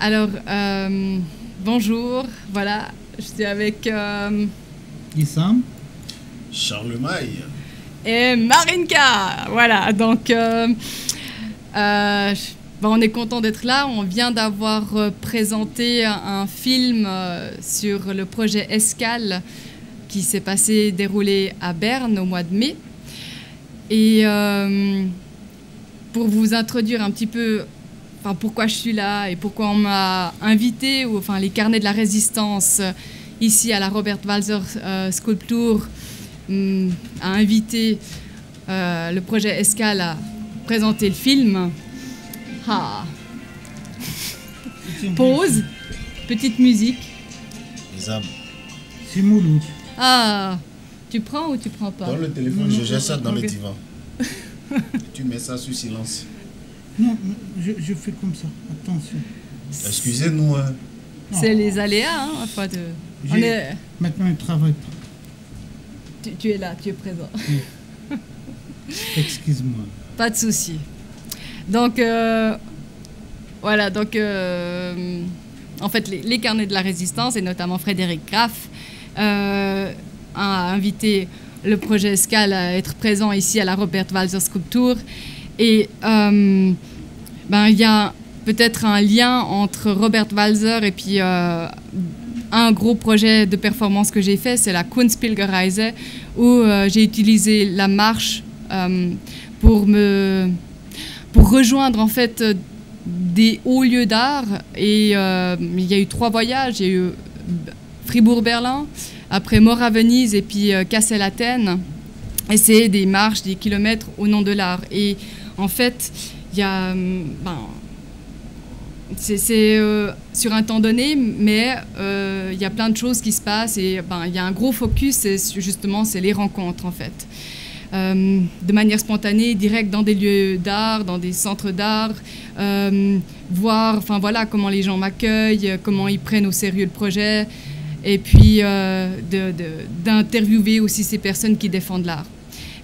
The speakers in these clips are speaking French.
Alors, bonjour, voilà, je suis avec Issam, Charlemagne et Marinka. Voilà, donc on est content d'être là. On vient d'avoir présenté un film sur le projet Escale qui s'est déroulé à Berne au mois de mai. Et pour vous introduire un petit peu pourquoi je suis là et pourquoi on m'a invité, ou les carnets de la résistance ici à la Robert Walser Sculpture a invité le projet Escale à présenter le film. Ah. Pause, petite musique. Les âmes. c'est Mouloud. Ah, tu prends ou tu prends pas? Dans le téléphone, je jette ça dans le divan. Tu mets ça sur silence. Non, je fais comme ça, attention. Excusez-nous. C'est les aléas, hein, Maintenant, il ne travaille pas. Tu es là, tu es présent. Excuse-moi. Pas de souci. Donc, voilà, donc, en fait, les carnets de la résistance, et notamment Frédéric Graff, a invité le projet Escale à être présent ici à la Robert Walser Sculpture. Et il y a peut-être un lien entre Robert Walser et puis un gros projet de performance que j'ai fait, c'est la Kunstpilgerreise, où j'ai utilisé la marche pour rejoindre en fait des hauts lieux d'art. Et il y a eu 3 voyages. Il y a eu Fribourg-Berlin, après Mort à Venise et puis Cassel-Athènes. Et c'est des marches, des kilomètres au nom de l'art. Et en fait, il y a... c'est sur un temps donné, mais il y a plein de choses qui se passent. Et il y a un gros focus, justement, c'est les rencontres, en fait. De manière spontanée, directe, dans des lieux d'art, dans des centres d'art, voir voilà, comment les gens m'accueillent, comment ils prennent au sérieux le projet, et puis d'interviewer aussi ces personnes qui défendent l'art.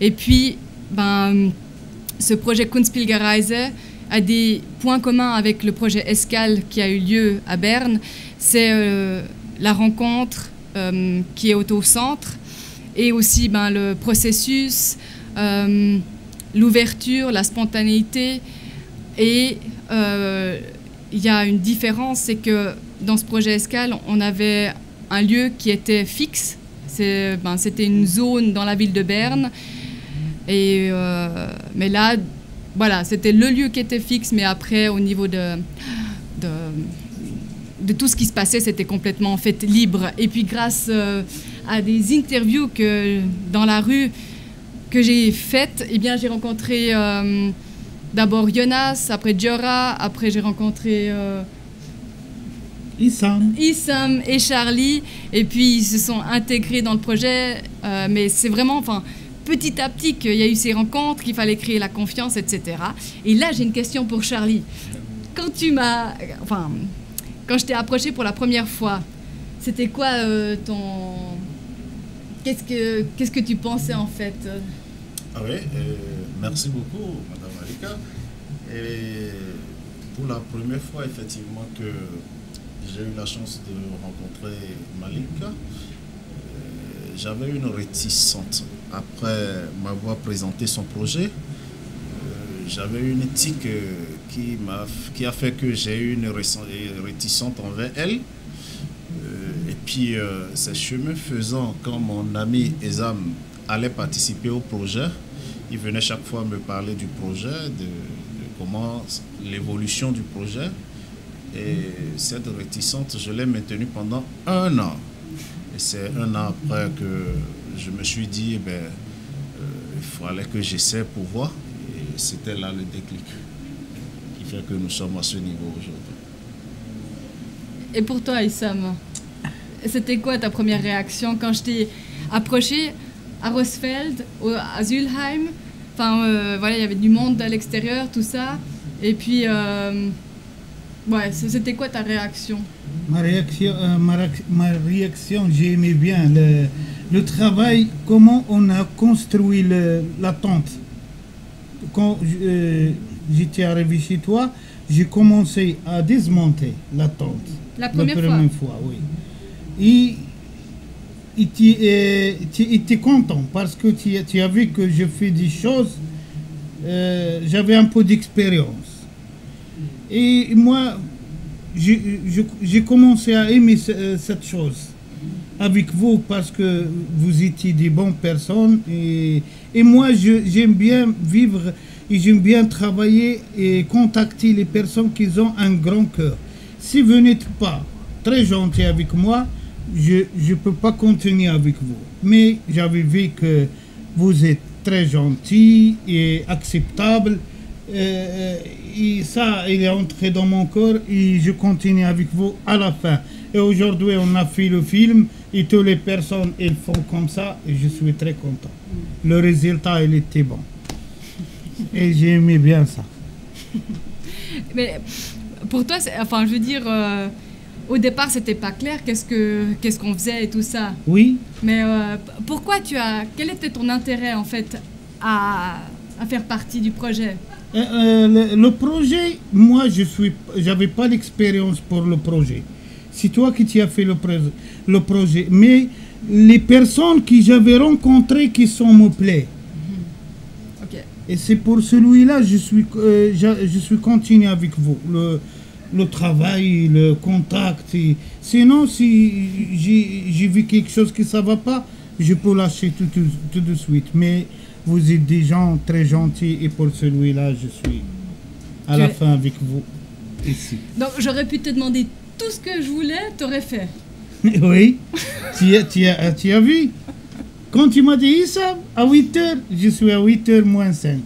Et puis, ce projet Kunstpilgerreise a des points communs avec le projet Escale qui a eu lieu à Berne. C'est la rencontre qui est au centre, et aussi le processus, l'ouverture, la spontanéité. Et il y a une différence, c'est que dans ce projet Escale, on avait un lieu qui était fixe. C'était une zone dans la ville de Berne. Et, mais là, voilà, c'était le lieu qui était fixe, mais après, au niveau de tout ce qui se passait, c'était complètement en fait libre. Et puis grâce à des interviews dans la rue que j'ai faites, eh bien, j'ai rencontré d'abord Jonas, après Diora, après j'ai rencontré Issam et Charlie, et puis ils se sont intégrés dans le projet. Mais c'est vraiment, petit à petit qu'il y a eu ces rencontres, qu'il fallait créer la confiance, etc. Et là, j'ai une question pour Charlie. Quand je t'ai approché pour la première fois, c'était quoi Qu'est-ce que tu pensais en fait? Ah oui, merci beaucoup, Madame Malika. Et pour la première fois, effectivement, que j'ai eu la chance de rencontrer Malika, j'avais une réticence. Après m'avoir présenté son projet, j'avais une éthique qui a fait que j'ai eu une réticence envers elle. Et puis, ces chemins faisant, quand mon ami Esam allait participer au projet, il venait chaque fois me parler du projet, de comment l'évolution du projet. Et cette réticence, je l'ai maintenue pendant 1 an. Et c'est 1 an après que je me suis dit, il fallait que j'essaie pour voir. Et c'était là le déclic qui fait que nous sommes à ce niveau aujourd'hui. Et pour toi, Issam, c'était quoi ta première réaction quand je t'ai approché à Rosfeld, à Zulheim? Voilà, il y avait du monde à l'extérieur, tout ça. Et puis, c'était quoi ta réaction? Ma réaction, j'ai aimé bien le travail, comment on a construit la tente. Quand j'étais arrivé chez toi, j'ai commencé à démonter la tente. La première fois, oui. Et tu étais content parce que tu as vu que je fais des choses, j'avais un peu d'expérience. Et moi, j'ai commencé à aimer cette chose avec vous parce que vous étiez des bonnes personnes. Et moi, j'aime bien vivre et j'aime bien travailler et contacter les personnes qui ont un grand cœur. Si vous n'êtes pas très gentil avec moi, je ne peux pas continuer avec vous. Mais j'avais vu que vous êtes très gentil et acceptable. Et ça, il est entré dans mon corps et je continue avec vous à la fin. Et aujourd'hui, on a fait le film et toutes les personnes, elles font comme ça et je suis très content. Le résultat, il était bon. Et j'ai aimé bien ça. Mais pour toi, enfin, je veux dire, au départ, c'était pas clair qu'est-ce qu'on faisait et tout ça. Oui. Mais pourquoi quel était ton intérêt en fait à faire partie du projet? Le projet, moi, j'avais pas l'expérience pour le projet. C'est toi qui as fait le projet. Mais les personnes que j'avais rencontrées qui sont me plaisent. Okay. Et c'est pour celui-là je suis continué avec vous. Le travail, le contact. Sinon, si j'ai vu quelque chose qui ne va pas, je peux lâcher tout de suite. Mais vous êtes des gens très gentils et pour celui-là, je suis à la fin avec vous ici. Donc, j'aurais pu te demander tout ce que je voulais, tu aurais fait. Oui, tu as vu. Quand tu m'as dit ça, à 8h, je suis à 8h moins 5.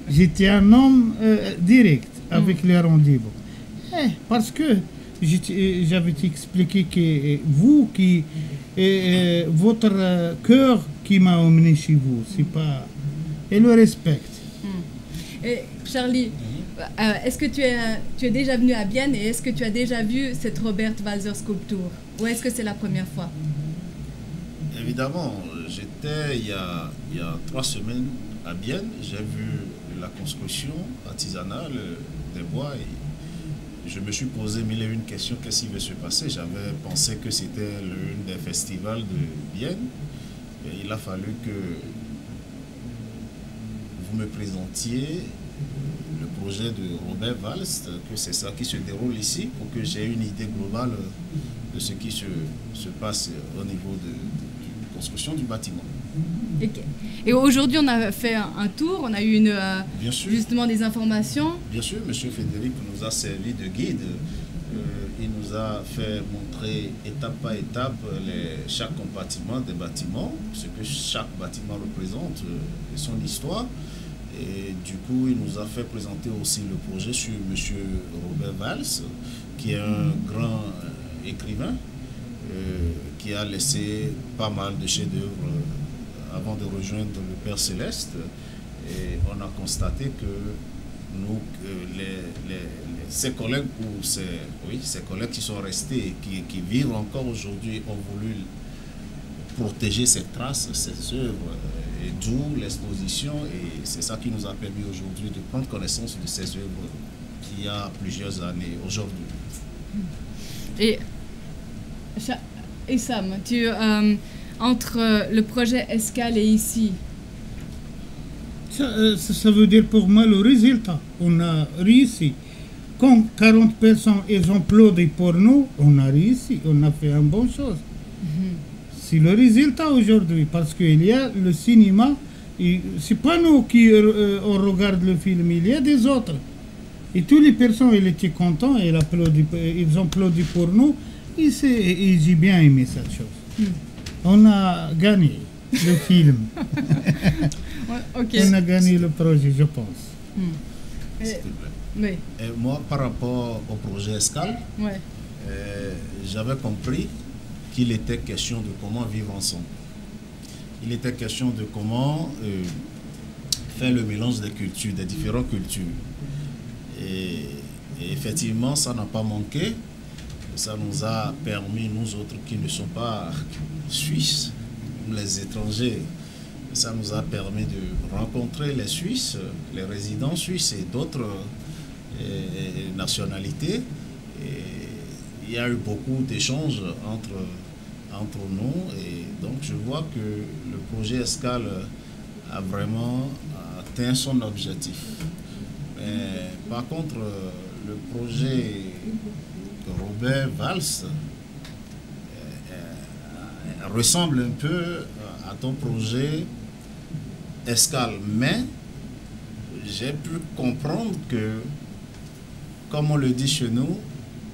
J'étais un homme direct avec les rendez-vous. Parce que j'avais expliqué que vous, votre cœur qui m'a emmené chez vous, c'est pas... Et le respecte. Et Charlie, est-ce que tu es déjà venu à Bienne et est-ce que tu as déjà vu cette Robert Walser sculpture? Ou est-ce que c'est la première fois? Évidemment, j'étais il y a 3 semaines à Bienne. J'ai vu la construction artisanale des bois et je me suis posé mille et une questions. Qu'est-ce qui va se passer? J'avais pensé que c'était l'une des festivals de Bienne. Et il a fallu que vous me présentiez le projet de Robert Walser, que c'est ça qui se déroule ici, pour que j'ai une idée globale de ce qui se passe au niveau de construction du bâtiment. Et aujourd'hui, on a fait un tour, on a eu justement des informations. Bien sûr, M. Frédéric nous a servi de guide. Il nous a fait montrer étape par étape chaque compartiment des bâtiments, ce que chaque bâtiment représente et son histoire. Et du coup, il nous a fait présenter aussi le projet sur M. Robert Walser, qui est un grand écrivain qui a laissé pas mal de chefs-d'œuvre avant de rejoindre le Père Céleste. Et on a constaté que ses collègues ou ses collègues qui sont restés, qui vivent encore aujourd'hui, ont voulu protéger ces traces, ces œuvres, et d'où l'exposition. Et c'est ça qui nous a permis aujourd'hui de prendre connaissance de ces œuvres qui a plusieurs années aujourd'hui. Et Sam, entre le projet Escale et ici, ça veut dire pour moi le résultat. On a réussi. Quand 40 personnes ont applaudi pour nous, on a réussi. On a fait une bonne chose. C'est le résultat aujourd'hui parce qu'il y a le cinéma. C'est pas nous qui on regarde le film, il y a des autres. Et toutes les personnes, elles étaient contentes, ils ont applaudi pour nous. Et j'ai bien aimé cette chose. On a gagné le film. Okay. On a gagné le projet, je pense. S'il te plaît. Oui. Et moi, par rapport au projet Escale, j'avais compris qu'il était question de comment vivre ensemble. Il était question de comment faire le mélange des cultures, des différentes cultures. Et effectivement, ça n'a pas manqué. Ça nous a permis, nous autres qui ne sommes pas suisses, les étrangers, Ça nous a permis de rencontrer les Suisses, les résidents suisses et d'autres nationalités. Et il y a eu beaucoup d'échanges entre nous. Et donc, je vois que le projet Escale a vraiment atteint son objectif. Mais, par contre, le projet de Robert Valls ressemble un peu à ton projet Escale, mais j'ai pu comprendre que, comme on le dit chez nous,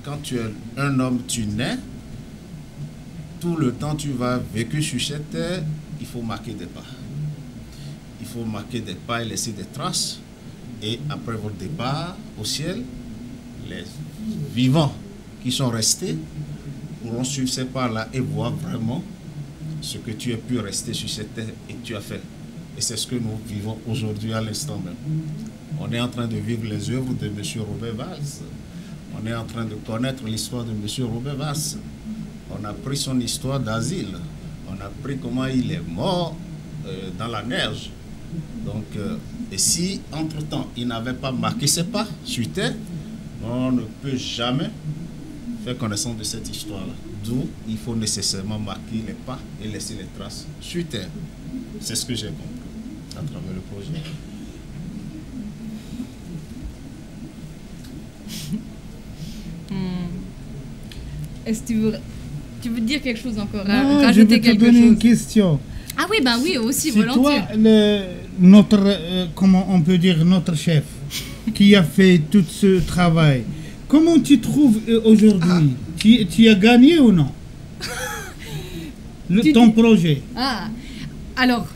quand tu es un homme, tu nais, tout le temps tu vas vécu sur cette terre, il faut marquer des pas. Il faut marquer des pas et laisser des traces. Et après votre départ au ciel, les vivants qui sont restés pourront suivre ces pas-là et voir vraiment ce que tu as pu rester sur cette terre et que tu as fait. Et c'est ce que nous vivons aujourd'hui à l'instant même. On est en train de vivre les œuvres de M. Robert Valls. On est en train de connaître l'histoire de M. Robert Valls. On a pris son histoire d'asile. On a pris comment il est mort dans la neige. Donc, et si entre-temps il n'avait pas marqué ses pas sur terre, on ne peut jamais faire connaissance de cette histoire-là. D'où il faut nécessairement marquer les pas et laisser les traces sur terre. C'est ce que j'ai compris à travers le projet. Est-ce que tu veux dire quelque chose encore, Non, rajouter je vais te quelque donner chose? une question. Ah oui, ben oui, aussi, C'est volontiers. toi, notre, comment on peut dire, notre chef, qui a fait tout ce travail. Comment tu trouves aujourd'hui? Tu as gagné ou non ton projet? Ah, alors,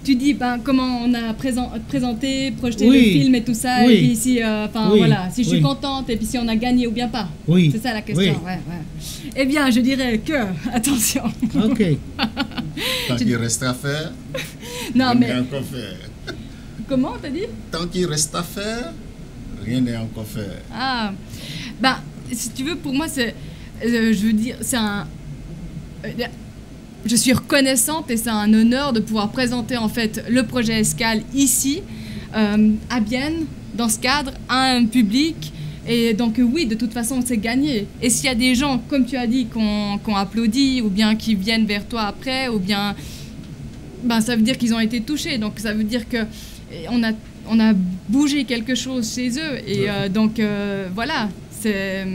tu dis ben, comment on a présenté, projeté Oui. le film et tout ça, Oui. et puis si, enfin Oui. voilà, si je suis Oui. contente, et puis si on a gagné ou bien pas. Oui. C'est ça la question, Oui. ouais, ouais. Eh bien, je dirais que, attention. Ok. Tant qu'il reste à faire, Non, rien mais n'est encore fait. comment t'as dit? Tant qu'il reste à faire, rien n'est encore fait. Ah, ben, si tu veux, pour moi, c'est, je veux dire, c'est un... je suis reconnaissante et c'est un honneur de pouvoir présenter en fait le projet Escale ici, à Bienne, dans ce cadre, à un public. Et donc oui, de toute façon, c'est gagné. Et s'il y a des gens, comme tu as dit, qu'on applaudit, ou bien qui viennent vers toi après, ou bien... Ben, ça veut dire qu'ils ont été touchés. Donc ça veut dire qu'on a bougé quelque chose chez eux. Et donc voilà, c'est...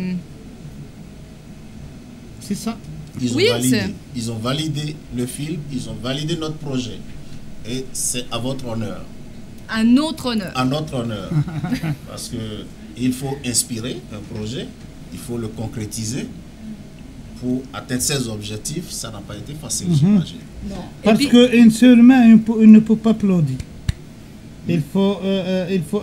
C'est ça. Oui, Ils ont validé le film, ils ont validé notre projet. Et c'est à votre honneur. À notre honneur. À notre honneur. Parce que il faut inspirer un projet, il faut le concrétiser. Pour atteindre ses objectifs, ça n'a pas été facile, j'imagine. Non. Parce puis, qu'une seule main ne peut pas applaudir. Il faut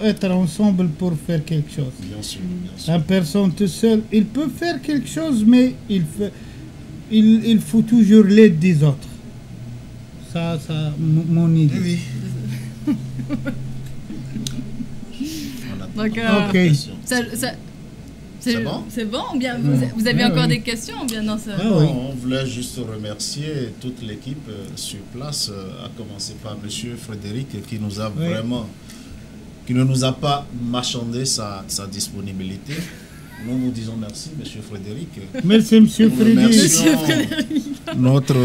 être ensemble pour faire quelque chose. Bien sûr, bien sûr. Une personne toute seule, il peut faire quelque chose, mais il faut toujours l'aide des autres. Ça, mon idée. Oui. donc, Ok. c'est bon? C'est bon ou bien vous avez Ouais, encore oui. des questions ou bien non ça... Ah oui. On voulait juste remercier toute l'équipe sur place, à commencer par M. Frédéric qui nous a Oui. vraiment, qui ne nous a pas marchandé sa disponibilité. Nous vous disons merci, M. Frédéric. Merci, Monsieur Nous Frédéric. remercions notre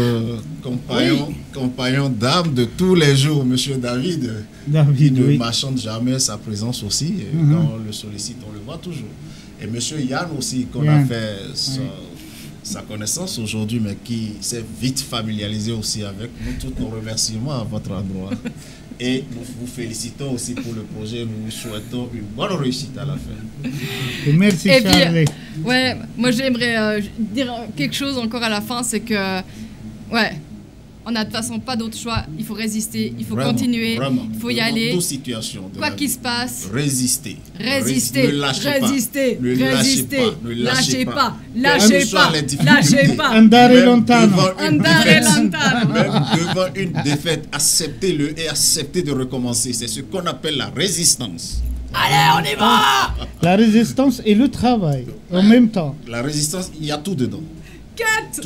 compagnon d'âme de tous les jours, M. David, qui David, ne oui. marchande jamais sa présence aussi. Et quand on le sollicite, on le voit toujours. Et M. Yann aussi, qu'on a Yann. fait sa connaissance aujourd'hui, mais qui s'est vite familiarisé aussi avec nous. Tous nos remerciements à votre endroit. Et nous vous félicitons aussi pour le projet. Nous vous souhaitons une bonne réussite à la fin. Et merci, Et puis, Charlie. ouais, moi j'aimerais dire quelque chose encore à la fin, c'est que, ouais, on n'a de toute façon pas d'autre choix, il faut résister, il faut Vraiment, continuer, vraiment. il faut y Dans aller, toute situation de quoi la qu'il vie. se passe, Résister. résister, Ne lâchez pas. résister, Ne lâchez résister, pas. Ne lâchez pas, Quelles lâchez que soient pas, les difficultés. lâchez pas. Andare Même lontano. devant une Andare défaite. lontano. Même devant une défaite, acceptez-le et acceptez de recommencer. C'est ce qu'on appelle la résistance. Allez, on y va. La résistance et le travail en même temps. La résistance, il y a tout dedans.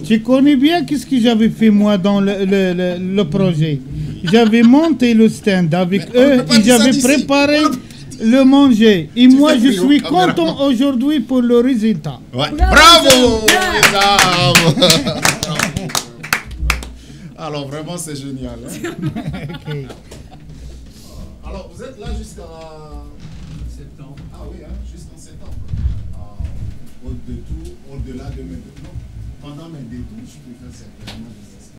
Tu connais bien qu'est-ce que j'avais fait moi dans le projet. J'avais monté le stand avec eux et j'avais préparé le manger. Et moi, je suis content aujourd'hui pour le résultat. Ouais. Bravo! Alors, vraiment, c'est génial. Hein? Okay. Alors, vous êtes là jusqu'à septembre. Ah oui, hein, jusqu'en septembre. Au-delà de mes détours. Pendant mes détours, je peux faire certainement